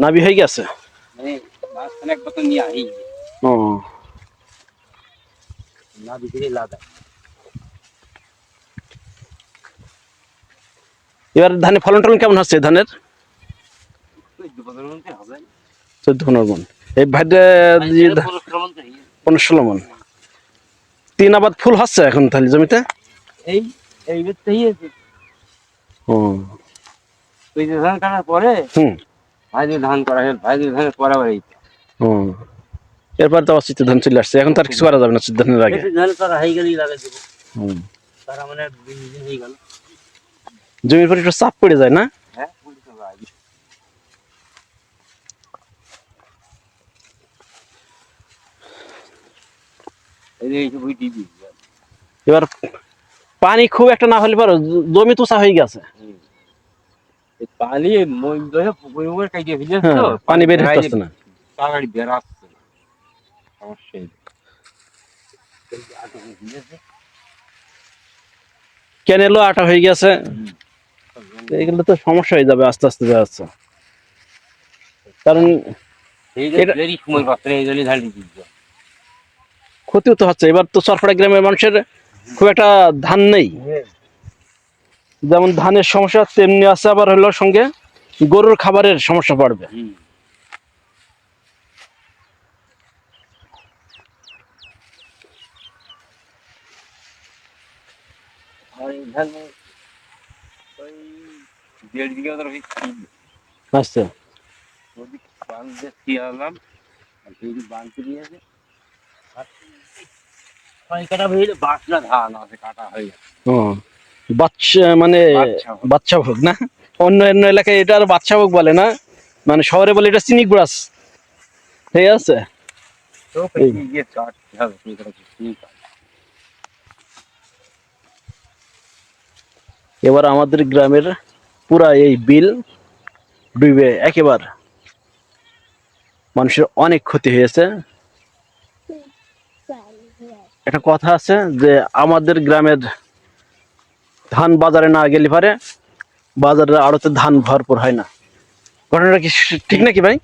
নাবি হয়ে গেছে। ও এবার ধানের ফলন টলন কেমন হচ্ছে ধানের? 14-15 মন। এই ভাইটা 15-16 মন। 3 আবাদ ফুল হচ্ছে এখন তাহলে জমিতে। এই এইবারতেই আছে। ও ওই যে ধান কাটার পরে ভাইদের ধান করা হল, ভাইদের ধানের পরাবার এই। ও এরপর তো অচিত ধান চলে আসছে, এখন তো আর কিছু করা যাবে না চিত ধানের আগে। ধান করা হয়ে গেলেই লাগাই দেবো। তারা মানে দিন হয়ে গেল। জমির পর একটু চাপ পড়ে যায় না? হ্যাঁ এবার পানি খুব একটা না হলে পারো জমি তুষা হয়ে গেছে। পানি পানি বের হচ্ছে না। তাড়াতাড়ি বেরাচ্ছে সমস্যা। ক্যানেলও আটা হয়ে গেছে, এগুলো তো সমস্যা হয়ে যাবে আস্তে আস্তে যাচ্ছে। কারণ ক্ষতিও তো হচ্ছে। এবার তো চরপাড়া গ্রামের মানুষের খুব একটা ধান নেই, যেমন ধানের সমস্যা তেমনি আছে, আবার হলো সঙ্গে গরুর খাবারের সমস্যা পড়বে। আচ্ছা বাচ্চা মানে বাচ্চা ভোগ না, অন্য অন্য এলাকায় এটা আর বাচ্চা ভোগ বলে না, মানে শহরে বলে এটা চিনি গুড়াস। ঠিক আছে। এবার আমাদের গ্রামের পুরা এই বিল ডুবে একেবারে, মানুষের অনেক ক্ষতি হয়েছে। একটা কথা আছে যে আমাদের গ্রামের ধান বাজারে না গেলে পারে বাজারে আড়তে ধান ভরপুর হয় না। ঘটনাটা কি ঠিক নাকি ভাই?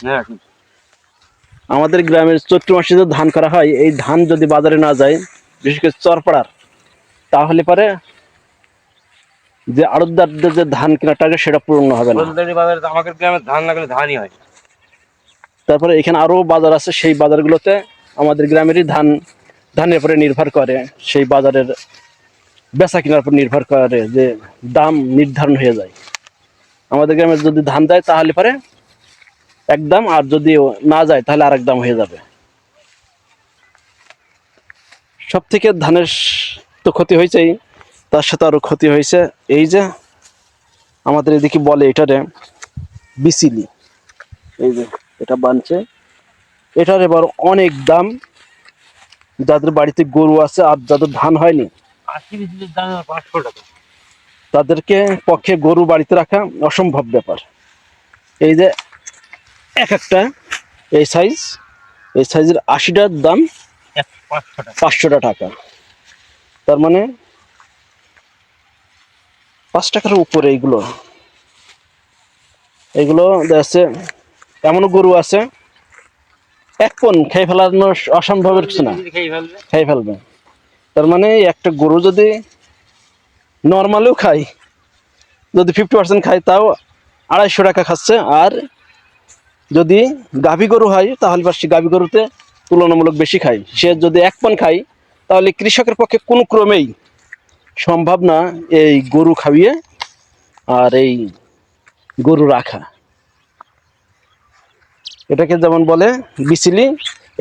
আমাদের গ্রামের চৈত্র মাসে যে ধান করা হয়, এই ধান যদি বাজারে না যায়, বিশেষ করে চরপাড়ার, তাহলে পরে যে আড়তদারদের যে ধান কেনার টার্গেট সেটা পূর্ণ হবে না। আমাদের গ্রামে ধান লাগলে ধানই হয়। তারপরে এখানে আরো বাজার আছে, সেই বাজারগুলোতে আমাদের গ্রামেরই ধানের উপরে নির্ভর করে, সেই বাজারের বেচা কেনার উপর নির্ভর করে যে দাম নির্ধারণ হয়ে যায়। আমাদের গ্রামে যদি ধান যায় তাহলে পরে এক দাম, আর যদি না যায় তাহলে আরেক দাম হয়ে যাবে। সব থেকে ধানের তো ক্ষতি হয়েছেই, তার সাথে আরো ক্ষতি হয়েছে এই যে আমাদের এদিকে বলে এটারে বিচিলি। এই যে এটা বানছে, এটার এবার অনেক দাম। যাদের বাড়িতে গরু আছে আর যাদের ধান হয়নি তাদেরকে পক্ষে গরু বাড়িতে রাখা অসম্ভব ব্যাপার। এই যে এক একটা এই সাইজের 80টার দাম 500 টাকা, তার মানে 5 টাকার উপরে। এগুলো দেখছে এমনও গরু আছে এক পণ খেয়ে ফেলানো অসম্ভবের কিছু না, খেয়ে ফেলবে। তার মানে একটা গরু যদি নর্মালেও খাই, যদি 50% খায় তাও 250 টাকা খাচ্ছে। আর যদি গাভী গরু হয় তাহলে সে গাভী গরুতে তুলনামূলক বেশি খায়। সে যদি 1 পণ খায় তাহলে কৃষকের পক্ষে কোনো ক্রমেই সম্ভব না এই গরু খাইয়ে আর এই গরু রাখা। এটাকে যেমন বলে বিচিলি,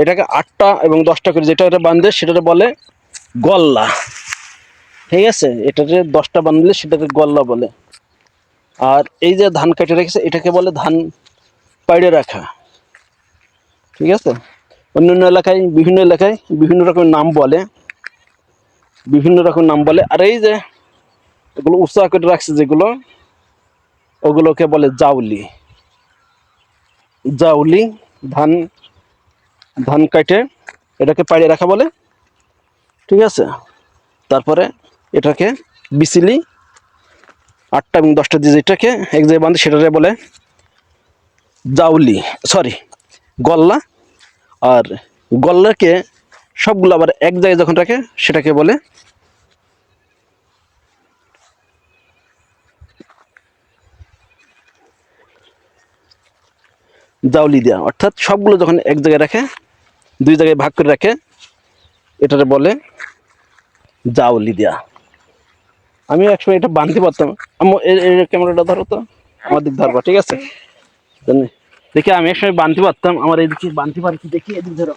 এটাকে 8টা এবং 10টা করে যেটা এটা বাঁধে সেটাকে বলে গল্লা। ঠিক আছে, এটাকে 10টা বাঁধলে সেটাকে গল্লা বলে। আর এই যে ধান কেটে রেখেছে এটাকে বলে ধান পাইড়ে রাখা। ঠিক আছে, অন্যান্য এলাকায় বিভিন্ন এলাকায় বিভিন্ন রকম নাম বলে, আর এই যে এগুলো উৎসাহ করে রাখছে যেগুলো, ওগুলোকে বলে জাউলি। ধান ধান কাটে এটাকে পাইড়ে রাখা বলে। ঠিক আছে, তারপরে এটাকে বিচিলি 8টা এবং 10টা দিয়ে যেটাকে এক জায়গায় বাঁধে সেটাকে বলে জাউলি, সরি গল্লা। আর গল্লাকে সবগুলো আবার এক জায়গায় যখন রাখে সেটাকে বলে জাউলি দেওয়া। অর্থাৎ সবগুলো যখন এক জায়গায় রাখে, 2 জায়গায় ভাগ করে রাখে, এটাকে বলে জাউলি দেওয়া। আমিও একসময় এটা বানতে পারতাম। এর ক্যামেরাটা ধরো তো, আমার দিক ধরবা, ঠিক আছে? দেখি আমি একসময় বানতে পারতাম, আমার এদিকে বানতে পারি কি দেখি, এদিক ধরো।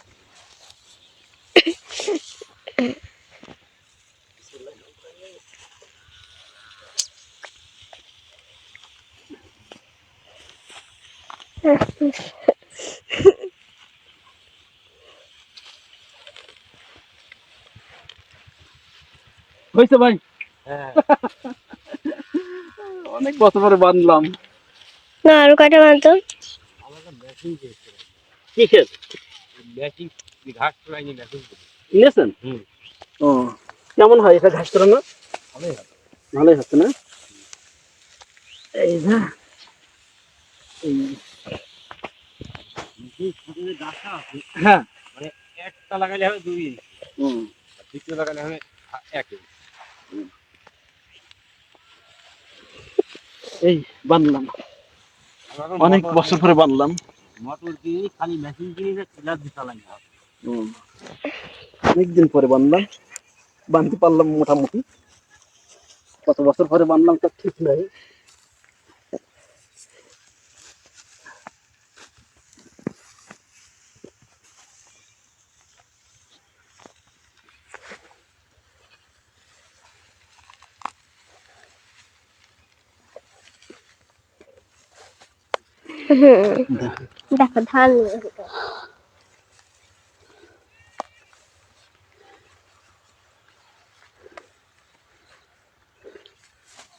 হয়েছে ভাই, হ্যাঁ অনেক বছর পরে বাঁধলাম। না আরো কয়টা বাঁধতো? আমাকে মেশিন দিয়েছে, কি খেত মেশিন ঘাস তোলাইনি মেশিন নিয়েছেন? হুম ও, কেমন হয় এটা ঘাস করানো? ভালোই হবে। ভালোই হচ্ছে না? এই না, এই মেশিন ছোট যে গাছটা আছে হ্যাঁ, মানে একটা লাগালে হবে 2 ইঞ্চি, হুম, আর দ্বিতীয় লাগালে হবে 1 ইঞ্চি। এই বানলাম, আমরা এখন অনেক বছর পরে বানলাম। মোটর কিনি, খালি মেশিন কিনি না, টিলার দিয়ে চালাই না। অনেকদিন পরে বানলাম, বানতে পারলাম মোটামুটি। কত বছর পরে বানলাম তা ঠিক নাই। দেখো ধান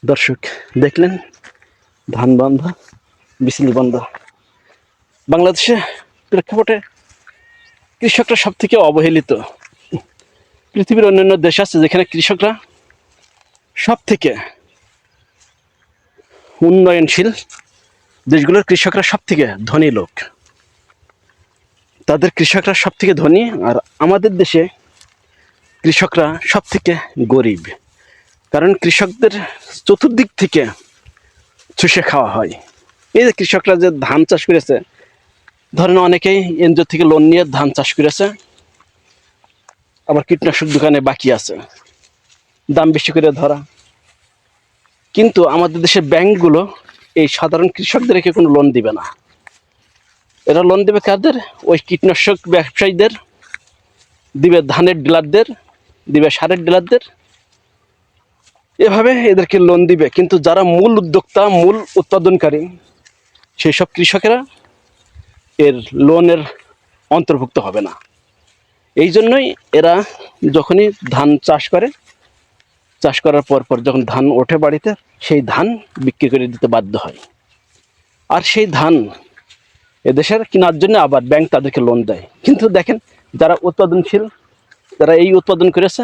দর্শক দেখলেন, ধান বান্ধা, বিচলি বান্ধা। বাংলাদেশে প্রেক্ষাপটে কৃষকরা সব থেকে অবহেলিত। পৃথিবীর অন্যান্য দেশ আছে যেখানে কৃষকরা সব থেকে উন্নয়নশীল দেশগুলোর কৃষকরা সব থেকে ধনী লোক, তাদের কৃষকরা সব থেকে ধনী। আর আমাদের দেশে কৃষকরা সব থেকে গরিব, কারণ কৃষকদের চতুর্দিক থেকে চুষে খাওয়া হয়। এই যে কৃষকরা যে ধান চাষ করেছে, ধরেন অনেকেই এনজিও থেকে লোন নিয়ে ধান চাষ করেছে, আবার কীটনাশক দোকানে বাকি আছে, দাম বেশি করে ধরা। কিন্তু আমাদের দেশের ব্যাংকগুলো এই সাধারণ কৃষকদেরকে কোনো লোন দিবে না। এরা লোন দেবে কাদের? ওই কীটনাশক ব্যবসায়ীদের, দিবে ধানের ডিলারদের, দিবে সারের ডিলারদের, এভাবে এদেরকে লোন দিবে। কিন্তু যারা মূল উদ্যোক্তা, মূল উৎপাদনকারী, সেই সব কৃষকেরা এর লোনের অন্তর্ভুক্ত হবে না। এই জন্যই এরা যখনই ধান চাষ করে, চাষ করার পর যখন ধান ওঠে বাড়িতে, সেই ধান বিক্রি করে দিতে বাধ্য হয়। আর সেই ধান এদেশের কেনার জন্য আবার ব্যাংক তাদেরকে লোন দেয়। কিন্তু দেখেন, যারা উৎপাদনশীল, যারা এই উৎপাদন করেছে,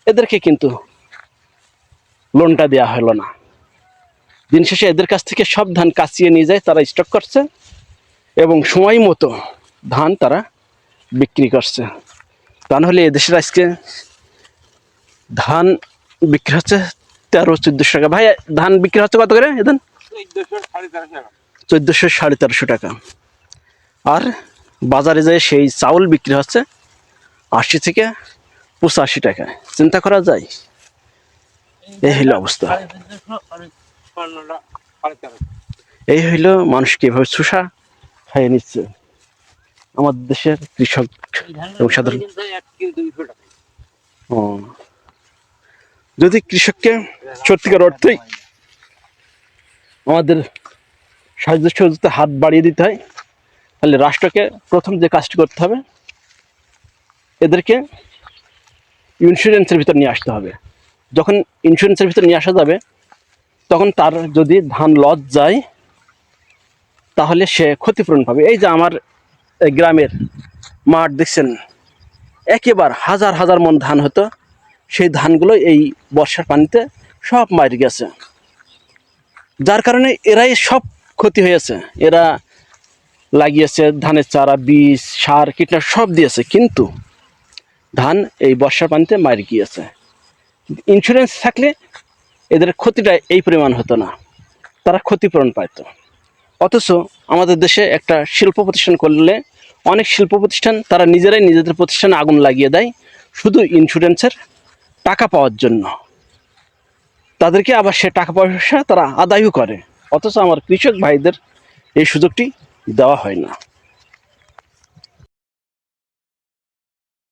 এদেরকে কিন্তু লোনটা দেওয়া হলো না। দিন শেষে এদের কাছ থেকে সব ধান কাচিয়ে নিয়ে যায়, তারা স্টক করছে এবং সময় মতো ধান তারা বিক্রি করছে। তা নাহলে এদেশের আজকে ধান বিক্রি হচ্ছে 1300-1400 টাকা। ভাই, ধান বিক্রি হচ্ছে কত করে এদিন? 1400 সাড়ে 1300 টাকা। 1400-1300 টাকা। আর বাজারে যায় সেই চাউল বিক্রি হচ্ছে 80 থেকে 85 টাকা। চিন্তা করা যায়? এই হইল অবস্থা। সাড়ে 1400, সাড়ে 1500, সাড়ে 1300। এই হইল মানুষ কিভাবে চুষা খাইয়ে নিচ্ছে আমাদের দেশের কৃষক এবং সাধারণ। কিন্তু 1 কেজি 200 টাকা। ও, যদি কৃষককে সত্যিকার অর্থেই আমাদের সাহায্য সহযোগিতা হাত বাড়িয়ে দিতে হয়, তাহলে রাষ্ট্রকে প্রথম যে কাজটি করতে হবে, এদেরকে ইন্স্যুরেন্সের ভিতর নিয়ে আসতে হবে। যখন ইন্স্যুরেন্সের ভিতর নিয়ে আসা যাবে, তখন তার যদি ধান লস যায়, তাহলে সে ক্ষতিপূরণ পাবে। এই যে আমার গ্রামের মাঠ দেখছেন, একেবারে হাজার হাজার মন ধান হতো, সেই ধানগুলো এই বর্ষার পানিতে সব মার গেছে। যার কারণে এরাই সব ক্ষতি হয়েছে। এরা লাগিয়েছে ধানের চারা, বীজ, সার, কীটনাশক সব দিয়েছে, কিন্তু ধান এই বর্ষার পানিতে মার গিয়েছে। ইন্স্যুরেন্স থাকলে এদের ক্ষতিটা এই পরিমাণ হতো না, তারা ক্ষতিপূরণ পাইত। অথচ আমাদের দেশে একটা শিল্প প্রতিষ্ঠান করলে অনেক শিল্প প্রতিষ্ঠান তারা নিজেরাই নিজেদের প্রতিষ্ঠানে আগুন লাগিয়ে দেয় শুধু ইন্স্যুরেন্সের টাকা পাওয়ার জন্য। তাদেরকে আবার সে টাকা পয়সা তারা আদায়ও করে, অথচ আমার কৃষক ভাইদের এই সুযোগটি দেওয়া হয় না।